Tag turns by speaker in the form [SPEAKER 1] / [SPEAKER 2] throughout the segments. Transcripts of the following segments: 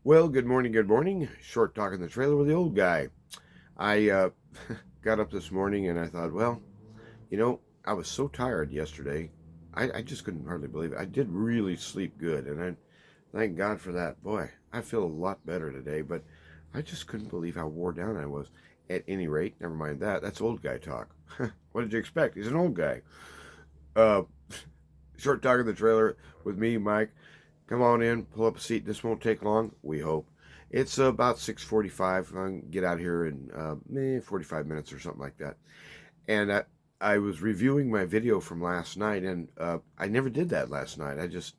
[SPEAKER 1] Well, good morning, good morning. Short talk in the trailer with the old guy. I got up this morning and I thought, well, I was so tired yesterday. I just couldn't hardly believe it. I did really sleep good, and I thank God for that. Boy, I feel a lot better today, but I just couldn't believe how wore down I was. At any rate, never mind that. That's old guy talk. What did you expect? He's an old guy. Uh, Short talk in the trailer with me, Mike. Come on in, pull up a seat. This won't take long, we hope. It's about 6:45. I can get out here in 45 minutes or something like that. And I was reviewing my video from last night, and I never did that last night. I just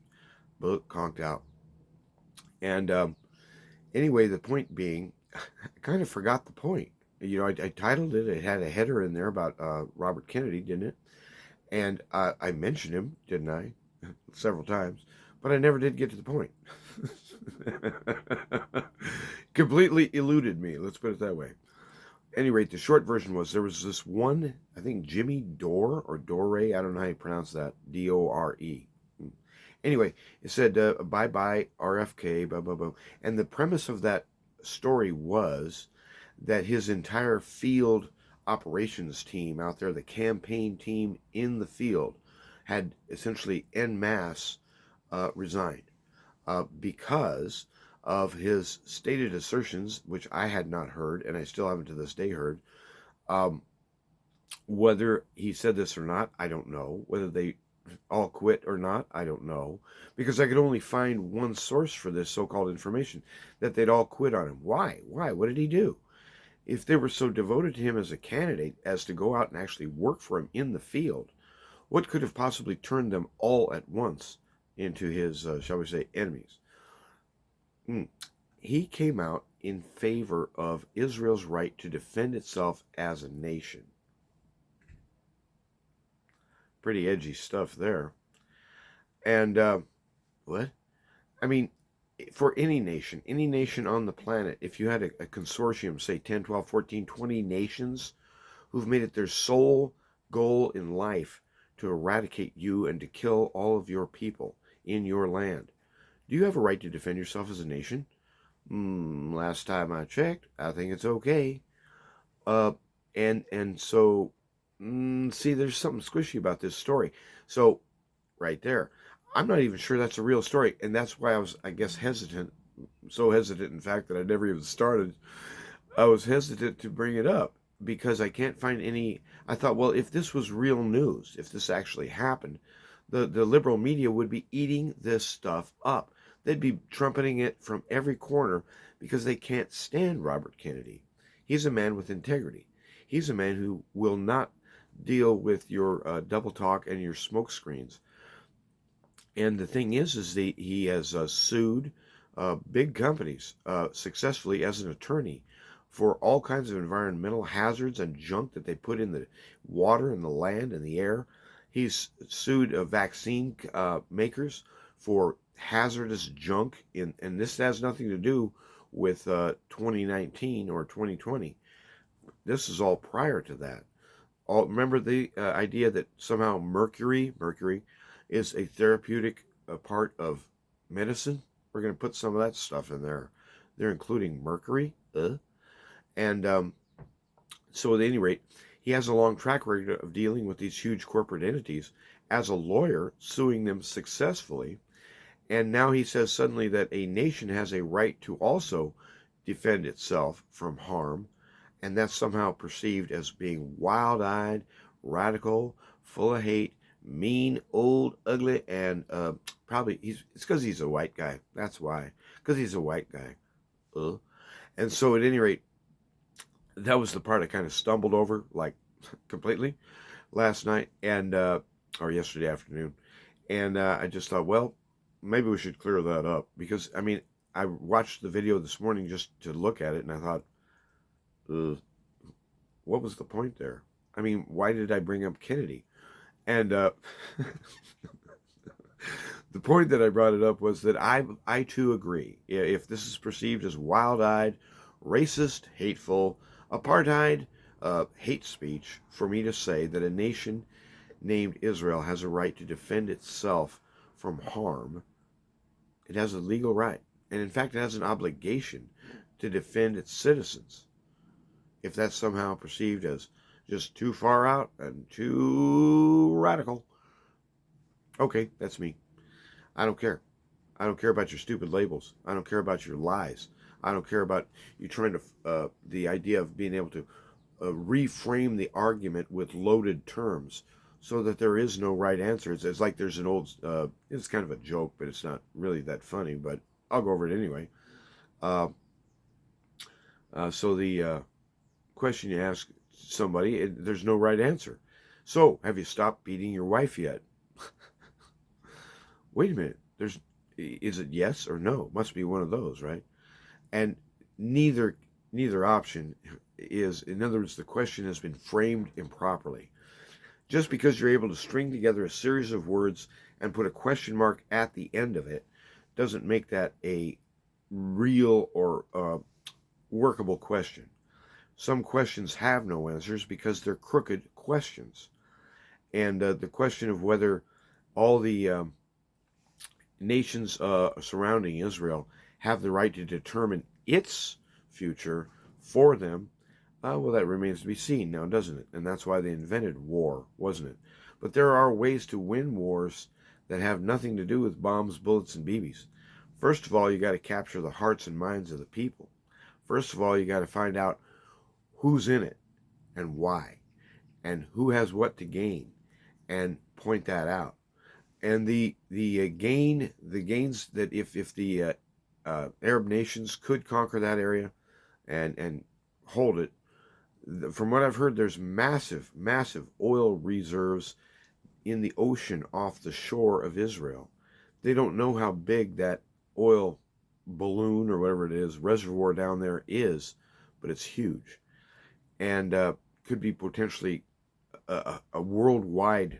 [SPEAKER 1] conked out. And anyway, the point being, I kind of forgot the point. I titled it. It had a header in there about Robert Kennedy, didn't it? And I mentioned him, didn't I? Several times, but I never did get to the point. Completely eluded me, let's put it that way. At any rate, the short version was there was this one, I think Jimmy Dore or Dore, I don't know how you pronounce that, Dore. Anyway, it said, bye bye RFK, blah, blah, blah. And the premise of that story was that his entire field operations team out there, the campaign team in the field, had essentially en masse resigned because of his stated assertions, which I had not heard, and I still haven't to this day heard. Um, Whether he said this or not, I don't know. Whether they all quit or not, I don't know. Because I could only find one source for this so-called information, that they'd all quit on him. Why? Why? What did he do? If they were so devoted to him as a candidate as to go out and actually work for him in the field, what could have possibly turned them all at once into his, shall we say, enemies? He came out in favor of Israel's right to defend itself as a nation. Pretty edgy stuff there. And what? I mean, for any nation on the planet, if you had a consortium, say 10, 12, 14, 20 nations who've made it their sole goal in life to eradicate you and to kill all of your people in your land, do you have a right to defend yourself as a nation? Last time I checked, I think it's okay. Uh, and so, see, there's something squishy about this story. So, right there, I'm not even sure that's a real story, and that's why I was, I guess, hesitant. So hesitant, in fact, that I never even started. I was hesitant to bring it up because I can't find any. I thought, well, if this was real news, if this actually happened, the liberal media would be eating this stuff up. They'd be trumpeting it from every corner because they can't stand Robert Kennedy. He's a man with integrity. He's a man who will not deal with your double talk and your smoke screens. And the thing is that he has sued big companies successfully as an attorney for all kinds of environmental hazards and junk that they put in the water and the land and the air. He's sued vaccine makers for hazardous junk, and this has nothing to do with 2019 or 2020. This is all prior to that. Remember the idea that somehow mercury is a therapeutic part of medicine? We're going to put some of that stuff in there. They're including mercury. And so at any rate, he has a long track record of dealing with these huge corporate entities as a lawyer, suing them successfully. And now he says suddenly that a nation has a right to also defend itself from harm, and that's somehow perceived as being wild-eyed, radical, full of hate, mean, old, ugly, and probably it's because he's a white guy. That's why. Because he's a white guy. And so at any rate, that was the part I kind of stumbled over, like, completely last night and or yesterday afternoon. And I just thought, well, maybe we should clear that up. Because, I mean, I watched the video this morning just to look at it, and I thought, what was the point there? I mean, why did I bring up Kennedy? And the point that I brought it up was that I too agree. If this is perceived as wild-eyed, racist, hateful, apartheid, hate speech, for me to say that a nation named Israel has a right to defend itself from harm, it has a legal right. And in fact, it has an obligation to defend its citizens. If that's somehow perceived as just too far out and too radical, okay, that's me. I don't care. I don't care about your stupid labels. I don't care about your lies. I don't care about you trying to, the idea of being able to reframe the argument with loaded terms so that there is no right answer. It's like there's an old, it's kind of a joke, but it's not really that funny, but I'll go over it anyway. Uh, so the question you ask somebody, there's no right answer. So, have you stopped beating your wife yet? Wait a minute. Is it yes or no? Must be one of those, right? And neither neither option is, in other words, the question has been framed improperly. Just because you're able to string together a series of words and put a question mark at the end of it doesn't make that a real or workable question. Some questions have no answers because they're crooked questions. And the question of whether all the nations surrounding Israel have the right to determine its future for them, well, that remains to be seen now, doesn't it? And that's why they invented war, wasn't it? But there are ways to win wars that have nothing to do with bombs, bullets, and BBs. First of all, you got to capture the hearts and minds of the people. First of all, you got to find out who's in it and why, and who has what to gain, and point that out. And the gains that if the Arab nations could conquer that area and hold it, from what I've heard, there's massive oil reserves in the ocean off the shore of Israel. They don't know how big that oil balloon or whatever it is reservoir down there is, but it's huge, and could be potentially a worldwide,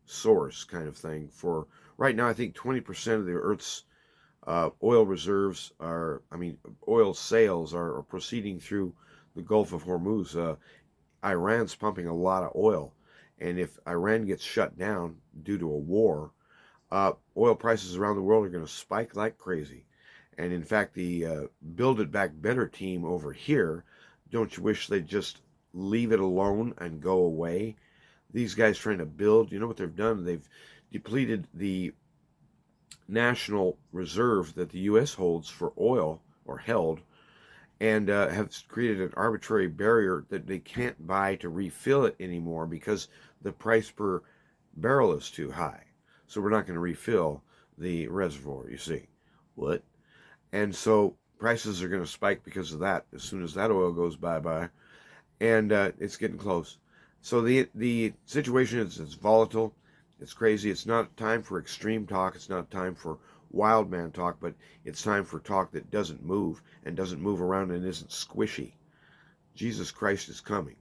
[SPEAKER 1] source kind of thing. For right now, I think 20% of the Earth's oil reserves oil sales are proceeding through the Gulf of Hormuz. Iran's pumping a lot of oil, and if Iran gets shut down due to a war, oil prices around the world are going to spike like crazy. And in fact, the Build It Back Better team over here, don't you wish they'd just leave it alone and go away? These guys trying to build, you know what they've done? They've depleted the national reserve that the U.S. holds for oil, or held, and have created an arbitrary barrier that they can't buy to refill it anymore because the price per barrel is too high. So we're not going to refill the reservoir, you see. What? And so prices are going to spike because of that as soon as that oil goes bye-bye. And it's getting close. So the situation is, it's volatile. It's crazy. It's not time for extreme talk. It's not time for wild man talk, but it's time for talk that doesn't move and doesn't move around and isn't squishy. Jesus Christ is coming.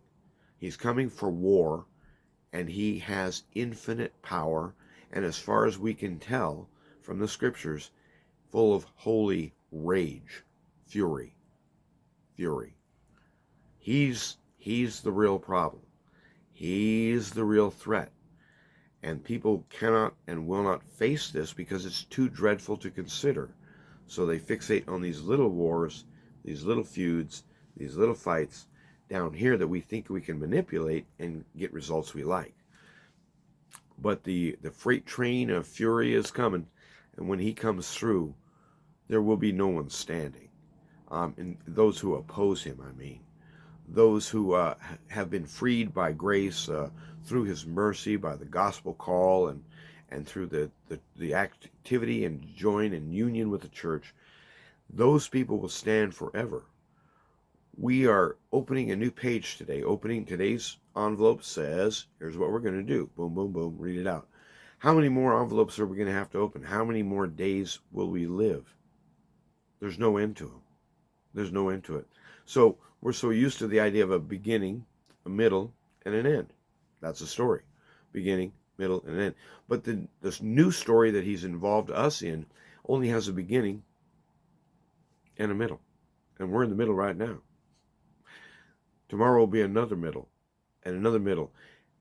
[SPEAKER 1] He's coming for war, and he has infinite power, and as far as we can tell from the scriptures, full of holy rage, fury. He's the real problem. He's the real threat. And people cannot and will not face this because it's too dreadful to consider. So they fixate on these little wars, these little feuds, these little fights down here that we think we can manipulate and get results we like. But the freight train of fury is coming, and when he comes through, there will be no one standing. And those who oppose him, those who have been freed by grace through his mercy, by the gospel call, and through the activity and join and union with the church, those people will stand forever. We are opening a new page today. Today's envelope says, here's what we're going to do. Boom, boom, boom, read it out. How many more envelopes are we going to have to open? How many more days will we live? There's no end to them. There's no end to it. So we're so used to the idea of a beginning, a middle, and an end. That's a story. Beginning, middle, and end. But this new story that he's involved us in only has a beginning and a middle. And we're in the middle right now. Tomorrow will be another middle and another middle.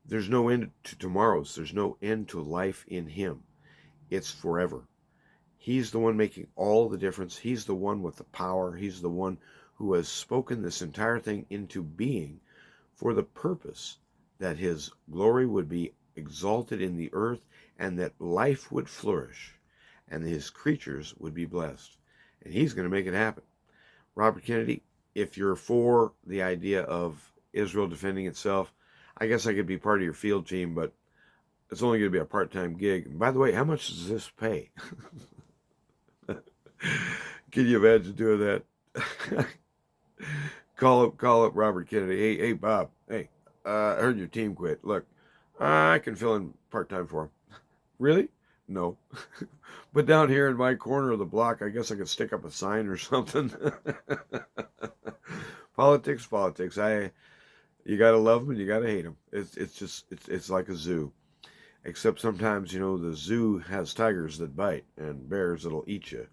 [SPEAKER 1] There's no end to tomorrows. There's no end to life in him. It's forever. He's the one making all the difference. He's the one with the power. He's the one who has spoken this entire thing into being for the purpose that his glory would be exalted in the earth and that life would flourish and his creatures would be blessed. And he's going to make it happen. Robert Kennedy, if you're for the idea of Israel defending itself, I guess I could be part of your field team, but it's only going to be a part-time gig. And by the way, how much does this pay? Can you imagine doing that? Call up Robert Kennedy. Hey, Bob. Hey, I heard your team quit. Look, I can fill in part-time for him. Really? No. But down here in my corner of the block, I guess I could stick up a sign or something. Politics. You gotta love them and you gotta hate them. It's like a zoo. Except sometimes, the zoo has tigers that bite and bears that'll eat you.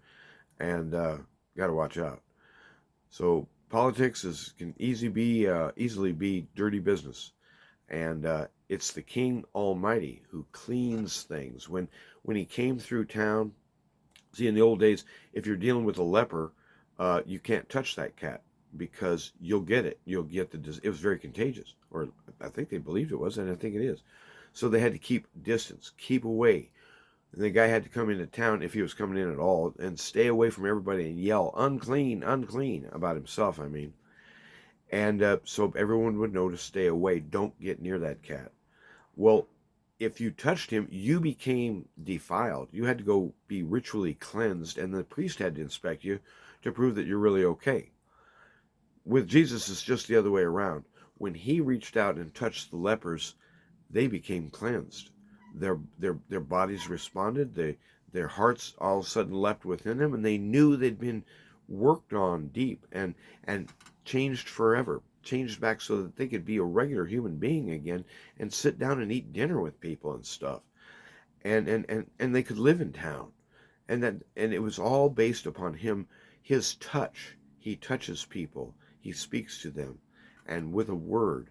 [SPEAKER 1] And gotta watch out. So politics can easily be dirty business. And it's the King Almighty who cleans things. When he came through town, see, in the old days, if you're dealing with a leper, you can't touch that cat because you'll get it. You'll get it was very contagious, or I think they believed it was, and I think it is. So they had to keep distance, keep away. And the guy had to come into town, if he was coming in at all, and stay away from everybody and yell, unclean, unclean, about himself, I mean. And so everyone would know to stay away. Don't get near that cat. Well, if you touched him, you became defiled. You had to go be ritually cleansed, and the priest had to inspect you to prove that you're really okay. With Jesus, it's just the other way around. When he reached out and touched the lepers, they became cleansed. Their bodies responded. Their hearts all of a sudden leapt within them, and they knew they'd been worked on deep and changed forever, changed back so that they could be a regular human being again and sit down and eat dinner with people and stuff. And they could live in town. And it was all based upon his touch. He touches people. He speaks to them. And with a word,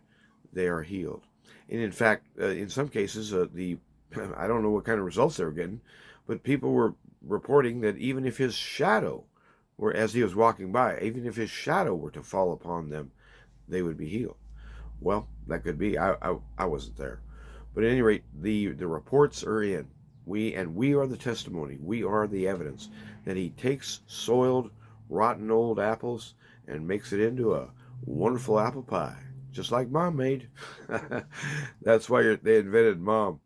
[SPEAKER 1] they are healed. And in fact, in some cases, I don't know what kind of results they were getting, but people were reporting that even if his shadow were, as he was walking by, even if his shadow were to fall upon them, they would be healed. Well, that could be. I wasn't there. But at any rate, the reports are in. We are the testimony. We are the evidence that he takes soiled, rotten old apples and makes it into a wonderful apple pie, just like Mom made. That's why they invented Mom,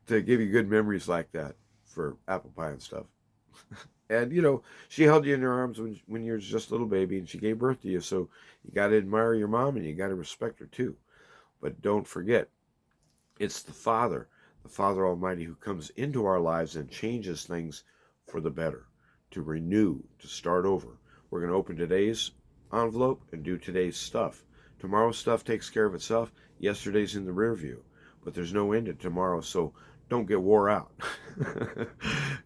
[SPEAKER 1] to give you good memories like that for apple pie and stuff. And she held you in her arms when you were just a little baby, and she gave birth to you. So you got to admire your mom, and you got to respect her too. But don't forget, it's the Father Almighty, who comes into our lives and changes things for the better, to renew, to start over. We're going to open today's envelope and do today's stuff. Tomorrow's stuff takes care of itself. Yesterday's in the rear view, but there's no end to tomorrow, so don't get wore out.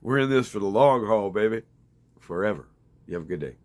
[SPEAKER 1] We're in this for the long haul, baby. Forever. You have a good day.